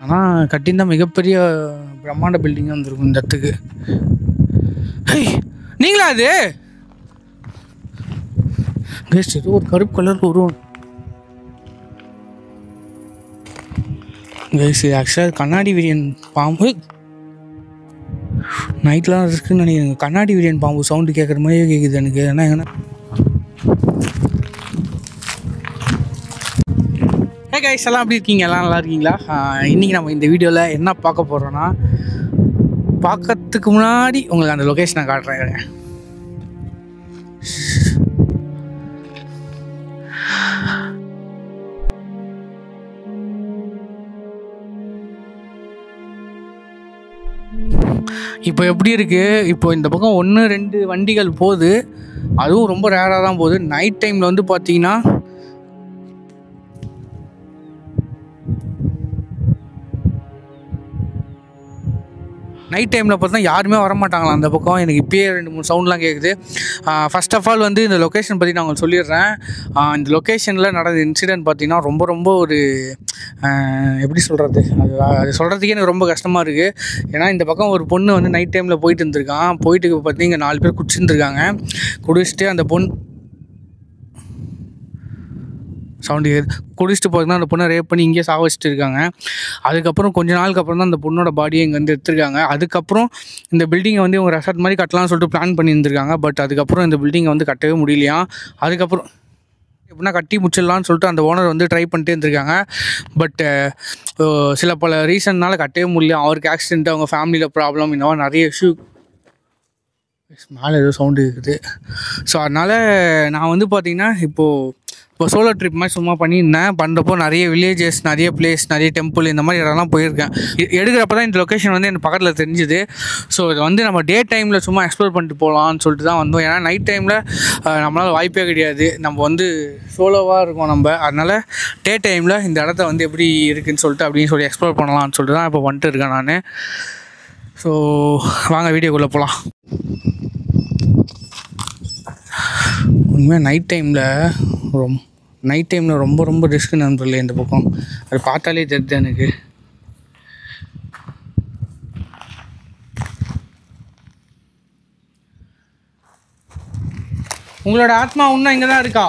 ஆனால் கட்டியிருந்தா மிகப்பெரிய பிரம்மாண்ட பில்டிங்காக வந்திருக்கும் இந்த இடத்துக்கு. நீங்களா அது கேஸ்? ஏதோ ஒரு கருப்பு கலர் உருவம் கேஸ். இது ஆக்சுவலாக கண்ணாடி விரியன் பாம்பு. நைட்லாம் இருக்குன்னு நினைக்கிறேன். கண்ணாடி விரியன் பாம்பு சவுண்டு கேட்குற மாதிரியே கேட்குது எனக்கு. ஏன்னா ஏன்னா கைஸ் எல்லாம் எப்படி இருக்கீங்க? எல்லாம் நல்லா இருக்கீங்களா? இன்றைக்கி நம்ம இந்த வீடியோவில் என்ன பார்க்க போகிறோன்னா, பார்க்கறதுக்கு முன்னாடி உங்களுக்கு அந்த லொக்கேஷனை காட்டுறேன். இப்போ எப்படி இருக்குது? இப்போ இந்த பக்கம் 1-2 வண்டிகள் போகுது. அதுவும் ரொம்ப ரேராக தான் போகுது. நைட் டைமில் வந்து பார்த்தீங்கன்னா பார்த்தா யாருமே வரமாட்டாங்களா அந்த பக்கம். எனக்கு இப்போயே 2-3 சவுண்ட்லாம் கேட்குது. ஃபர்ஸ்ட் ஆஃப் ஆல் வந்து இந்த லொக்கேஷன் பற்றி நான் உங்களுக்கு சொல்லிடுறேன். இந்த லொக்கேஷனில் நடந்த இன்சிடென்ட் பார்த்தீங்கன்னா ரொம்ப ஒரு எப்படி சொல்கிறது, அது சொல்கிறதுக்கே எனக்கு ரொம்ப கஷ்டமாக இருக்குது. ஏன்னா இந்த பக்கம் ஒரு பொண்ணு வந்து நைட் டைமில் போயிட்டு இருந்திருக்கான். போயிட்டு பார்த்தீங்கன்னா இங்கே 4 பேர் குடிச்சிருந்துருக்காங்க. குடிச்சிட்டு அந்த பொண்ணு சவுண்டு குடிச்சிட்டு போகிறதுனா அந்த பொண்ணை ரேப் பண்ணி இங்கேயே சாவச்சிட்டு இருக்காங்க. அதுக்கப்புறம் கொஞ்ச நாளுக்கு அப்புறம் தான் அந்த பொண்ணோட பாடியை இங்கே வந்து எடுத்துருக்காங்க. அதுக்கப்புறம் இந்த பில்டிங்கை வந்து இவங்க ரெசார்ட் மாதிரி கட்டலாம்னு சொல்லிட்டு பிளான் பண்ணியிருந்திருக்காங்க. பட் அதுக்கப்புறம் இந்த பில்டிங்கை வந்து கட்டவே முடியலையா. அதுக்கப்புறம் எப்படின்னா கட்டி முடிச்சிடலான்னு சொல்லிட்டு அந்த ஓனர் வந்து ட்ரை பண்ணிட்டே இருந்திருக்காங்க. பட் சில பல ரீசன்னால் கட்டவே முடியல. அவருக்கு ஆக்சிடென்ட், அவங்க ஃபேமிலியில் ப்ராப்ளம், இந்த மாதிரி நிறைய இஷ்யூ. மேலே ஏதோ சவுண்டு இருக்குது. ஸோ அதனால் நான் வந்து பார்த்திங்கன்னா இப்போ சோலோ ட்ரிப் மாதிரி சும்மா பண்ணியிருந்தேன். பண்ணுறப்போ நிறைய வில்லேஜஸ், நிறைய பிளேஸ், நிறைய டெம்பிள், இந்த மாதிரி இடம்லாம் போயிருக்கேன். எடுக்கிறப்ப தான் இந்த லொக்கேஷன் வந்து எனக்கு பக்கத்தில் தெரிஞ்சுது. ஸோ இதை வந்து நம்ம டே டைமில் சும்மா எக்ஸ்ப்ளோர் பண்ணிட்டு போகலான்னு சொல்லிட்டு தான் வந்தோம். ஏன்னா நைட் டைமில் நம்மளால் வாய்ப்பே கிடையாது. நம்ம வந்து சோலோவாக இருக்கோம் நம்ம. அதனால் டே டைமில் இந்த இடத்த வந்து எப்படி இருக்குதுன்னு சொல்லிட்டு அப்படின்னு சொல்லி எக்ஸ்ப்ளோர் பண்ணலான்னு சொல்லிட்டு தான் இப்போ வந்துட்டு இருக்கேன் நான். ஸோ வாங்க வீடியோக்குள்ளே போகலாம். உண்மையாக நைட் டைமில் ரொம்ப ரிஸ்க்கு நண்பர்களே இந்த பக்கம். அது பார்த்தாலே தெரியுது எனக்கு. உங்களோட ஆத்மா இன்னும் இங்கே தான் இருக்கா?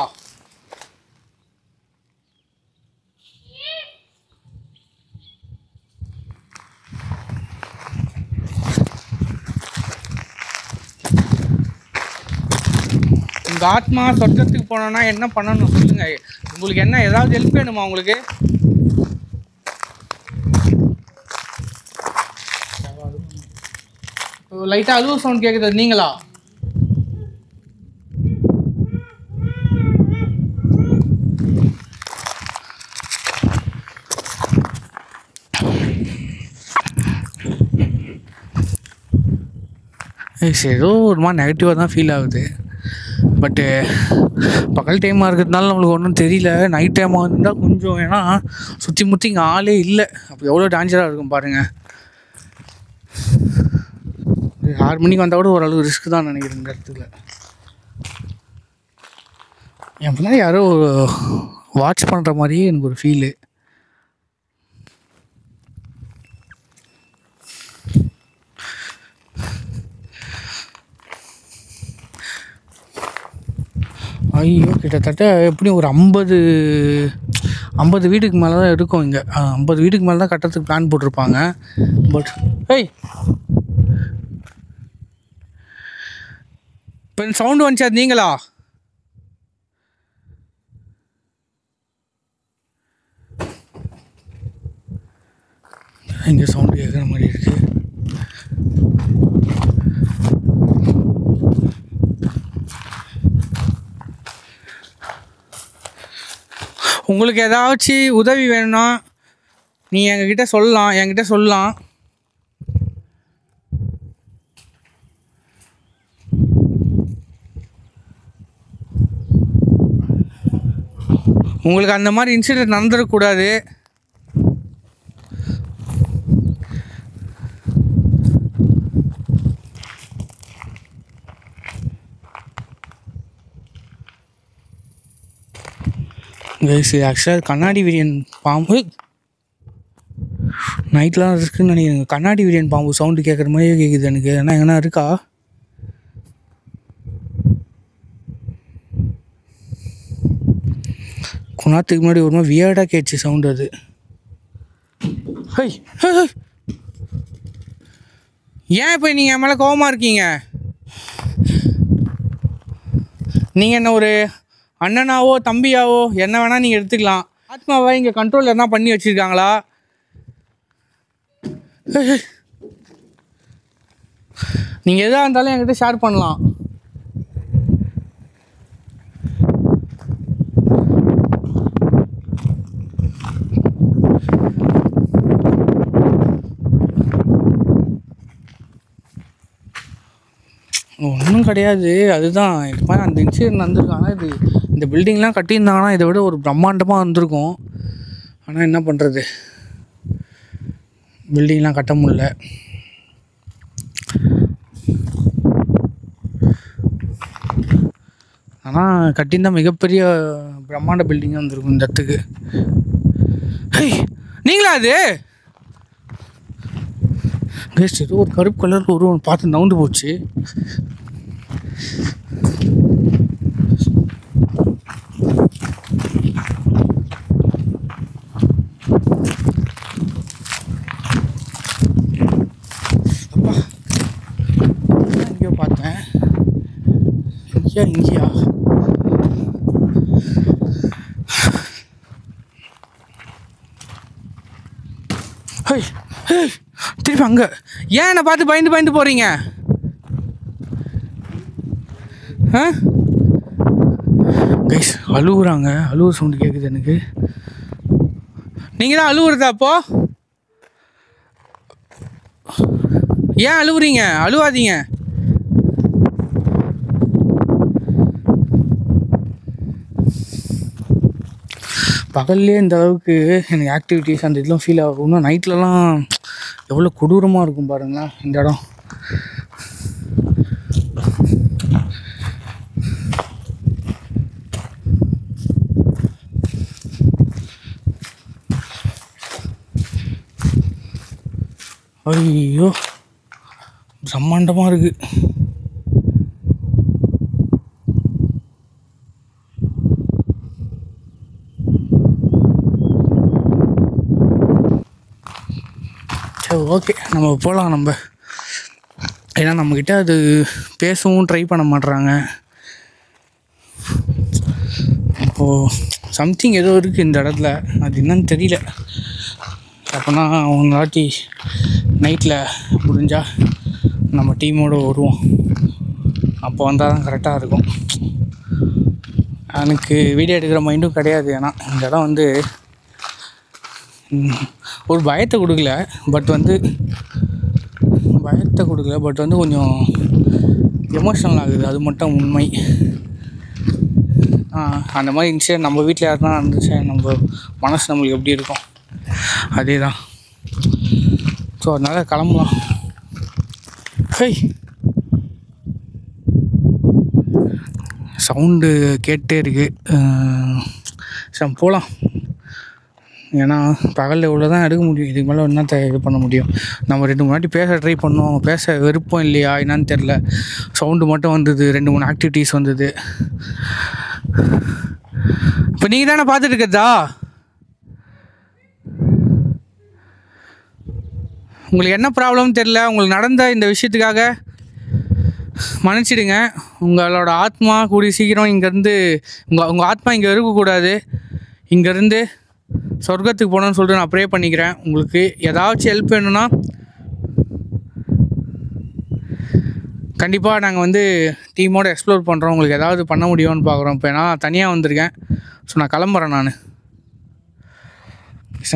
உங்கள் ஆத்மா சொர்க்கத்துக்கு போனோன்னா என்ன பண்ணணும் சொல்லுங்கள். உங்களுக்கு என்ன ஏதாவது ஹெல்ப் வேணுமா உங்களுக்கு? லைட்டாக அழுவ சவுண்ட் கேட்குது. நீங்களா? ஏதோ ஒரு மாதிரி நெகட்டிவாக தான் ஃபீல் ஆகுது. பட்டு பகல் டைமாக இருக்கிறதுனால நம்மளுக்கு ஒன்றும் தெரியல. நைட் டைமாக இருந்தால் கொஞ்சம், ஏன்னா சுற்றி முற்றி இங்கே ஆளே இல்லை. அப்போ எவ்வளோ டேஞ்சராக இருக்கும் பாருங்கள். 6 மணிக்கு வந்தால் கூட ஓரளவு ரிஸ்க்கு தான் நினைக்கிறேன் இந்த இடத்துல. என் பின்னாடி யாரோ வாட்ச் பண்ணுற மாதிரியே எனக்கு ஒரு ஃபீலு. ஐயோ, கிட்டத்தட்ட எப்படியும் ஒரு 50 வீட்டுக்கு மேலே தான் இருக்கும் இங்கே. 50 வீட்டுக்கு மேலே தான் கட்டுறதுக்கு பிளான் போட்டிருப்பாங்க. பட் இப்போ சவுண்டு வந்துச்சு, அது நீங்களா? இங்கே சவுண்டு கேட்குற மாதிரி இருக்குது. உங்களுக்கு ஏதாச்சும் உதவி வேணும்னா நீங்கள் என்கிட்ட சொல்லலாம். உங்களுக்கு அந்த மாதிரி இன்சிடென்ட் நடந்துடக்கூடாது. கைஸ், இது ஆக்சுவலாக கண்ணாடி விரியன் பாம்பு. நைட்லாம் இருக்குன்னு நினைக்கிறேன். கண்ணாடி விரியன் பாம்பு சவுண்டு கேட்குற மாதிரியே கேட்குது எனக்கு. ஏன்னா எங்கன்னா இருக்கா? கொஞ்சத்துக்கு முன்னாடி ஒரு மாதிரி வியர்டாக கேட்டுச்சு சவுண்டு அது. ஹை ஏன் இப்போ நீங்கள் என் மேலே கோவமாக இருக்கீங்க? நீங்கள் என்ன ஒரு அண்ணனாவோ தம்பியாவோ என்ன வேணால் நீங்கள் எடுத்துக்கலாம். ஆத்மாவை இங்கே கண்ட்ரோல் எதனா பண்ணி வச்சுருக்காங்களா? நீங்கள் எதாக இருந்தாலும் என்கிட்ட ஷேர் பண்ணலாம். ஒன்றும் கிடையாது. அதுதான் இது மாதிரி அந்த இன்சிடென்ட் நடந்திருக்கு. ஆனால் இது இந்த பில்டிங்லாம் கட்டியிருந்தாங்கன்னா இதை விட ஒரு பிரம்மாண்டமாக இருந்திருக்கும். ஆனால் என்ன பண்ணுறது, பில்டிங்லாம் கட்ட முடியல. ஆனால் கட்டியிருந்தால் மிகப்பெரிய பிரம்மாண்ட பில்டிங்காக இருந்திருக்கும் இந்த இடத்துக்கு. ஹை நீங்களா அது? கேஸ்ட் ஏதோ ஒரு கருப்பு கலரில் ஒரு பார்த்து நவுந்து போச்சு. அப்பா எங்கேயோ பார்த்தேன். இங்கேயா ஹை ஹே திருப்பி அங்கே. ஏன் என்னை பார்த்து பயந்து போகிறீங்க? கைஸ் அழுகுறாங்க. அழுவுற சவுண்டு கேட்குது எனக்கு. நீங்கள் தான் அழுவுறதா? அப்போ ஏன் அழுவுறீங்க? அழுவாதீங்க. பகல்லே இந்த அளவுக்கு எனக்கு ஆக்டிவிட்டீஸ் அந்த இதெல்லாம் ஃபீல் ஆகும். இன்னும் நைட்லலாம் எவ்வளோ கொடூரமாக இருக்கும் பாருங்களேன் இந்த இடம். ஐயோ பிரம்மாண்டமாக இருக்குது. சரி ஓகே நம்ம போகலாம். நம்ம ஏன்னா நம்மக்கிட்ட அது பேசவும் ட்ரை பண்ண மாட்றாங்க. இப்போது சம்திங் ஏதோ இருக்குது இந்த இடத்துல, அது என்னன்னு தெரியல. அப்போனா அவங்க வாட்டி நைட்டில் முடிஞ்சால் நம்ம டீமோடு வருவோம். அப்போ வந்தால் தான் கரெக்டாக இருக்கும். எனக்கு வீடியோ எடுக்கிற மைண்டும் கிடையாது. ஏன்னா இந்த இடம் வந்து ஒரு பயத்தை கொடுக்கல, பட் வந்து கொஞ்சம் எமோஷ்னல் ஆகுது. அது மட்டும் உண்மை. அந்த மாதிரி இன்சிடென்ட் நம்ம வீட்டில் யாருன்னா இருந்துச்சு, நம்ம மனசு நம்மளுக்கு எப்படி இருக்கும் அதே தான். ஸோ அதனால் கிளம்பலாம். ஹை சவுண்டு கேட்டே இருக்குது. சரி போகலாம். ஏன்னா பகலில் இவ்வளோ தான் எடுக்க முடியும். இதுக்கு மேலே என்ன இது பண்ண முடியும்? நம்ம 2 3 வாட்டி பேச ட்ரை பண்ணோம். அவங்க பேச விருப்பம் இல்லையா என்னான்னு தெரில. சவுண்டு மட்டும் வந்தது, 2 3 ஆக்டிவிட்டீஸ் வந்தது. இப்போ நீங்கள் தானே பார்த்துட்டு இருக்கிறதா? உங்களுக்கு என்ன ப்ராப்ளம்னு தெரில. உங்களுக்கு நடந்த இந்த விஷயத்துக்காக மன்னிச்சிடுங்க. உங்களோட ஆத்மா கூடிய சீக்கிரம் இங்கேருந்து உங்கள் ஆத்மா இங்கே இருக்கக்கூடாது. இங்கேருந்து சொர்க்கத்துக்கு போகணுன்னு சொல்லிட்டு நான் ப்ரே பண்ணிக்கிறேன். உங்களுக்கு ஏதாச்சும் ஹெல்ப் வேணும்னா கண்டிப்பாக நாங்கள் வந்து டீமோடு எக்ஸ்ப்ளோர் பண்ணுறோம். உங்களுக்கு ஏதாவது பண்ண முடியும்னு பார்க்குறோம். இப்போ நான் தனியாக வந்திருக்கேன். ஸோ நான் கிளம்புறேன். நான்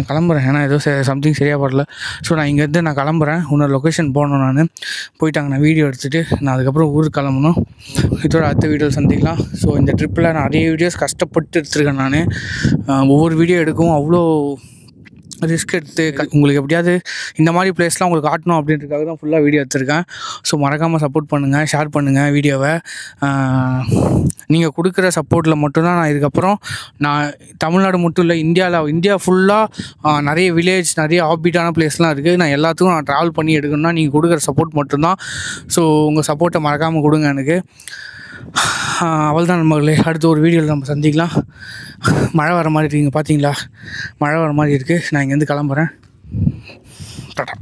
கிளம்புறேன். ஏன்னா ஏதோ சம்திங் சரியாக படல. ஸோ நான் இங்கேருந்து நான் கிளம்புறேன். இன்னொரு லொக்கேஷன் போகணும். நான் போயிட்டாங்க. நான் வீடியோ எடுத்துகிட்டு நான் அதுக்கப்புறம் ஊருக்கு கிளம்பணும். இதோட அடுத்த வீடியோ சந்திக்கலாம். ஸோ இந்த ட்ரிப்பில் நிறைய வீடியோஸ் கஷ்டப்பட்டு எடுத்துருக்கேன். நான் ஒவ்வொரு வீடியோ எடுக்கவும் அவ்வளோ ரிஸ்க் எடுத்து உங்களுக்கு எப்படியாவது இந்த மாதிரி பிளேஸ்லாம் உங்களுக்கு காட்டணும் அப்படின்றதுக்காக தான் ஃபுல்லாக வீடியோ எடுத்திருக்கேன். ஸோ மறக்காமல் சப்போர்ட் பண்ணுங்கள், ஷேர் பண்ணுங்கள் வீடியோவை. நீங்கள் கொடுக்குற சப்போர்ட்டில் மட்டும்தான் நான் இதுக்கப்புறம் நான் தமிழ்நாடு மட்டும் இல்லை, இந்தியா ஃபுல்லாக நிறைய வில்லேஜ், நிறைய ஆஃபீட்டான பிளேஸ்லாம் இருக்குது. நான் எல்லாத்துக்கும் நான் ட்ராவல் பண்ணி எடுக்கணும்னா நீங்கள் கொடுக்குற சப்போர்ட் மட்டும்தான். ஸோ உங்கள் சப்போர்ட்டை மறக்காமல் கொடுங்க எனக்கு. அவள்தான் நண்பர்களே, அடுத்த ஒரு வீடியோவில் நம்ம சந்திக்கலாம். மழை வர மாதிரி இருக்குங்க, பார்த்தீங்களா? மழை வர மாதிரி இருக்குது. நான் இங்கேருந்து கிளம்புறேன். டாடா.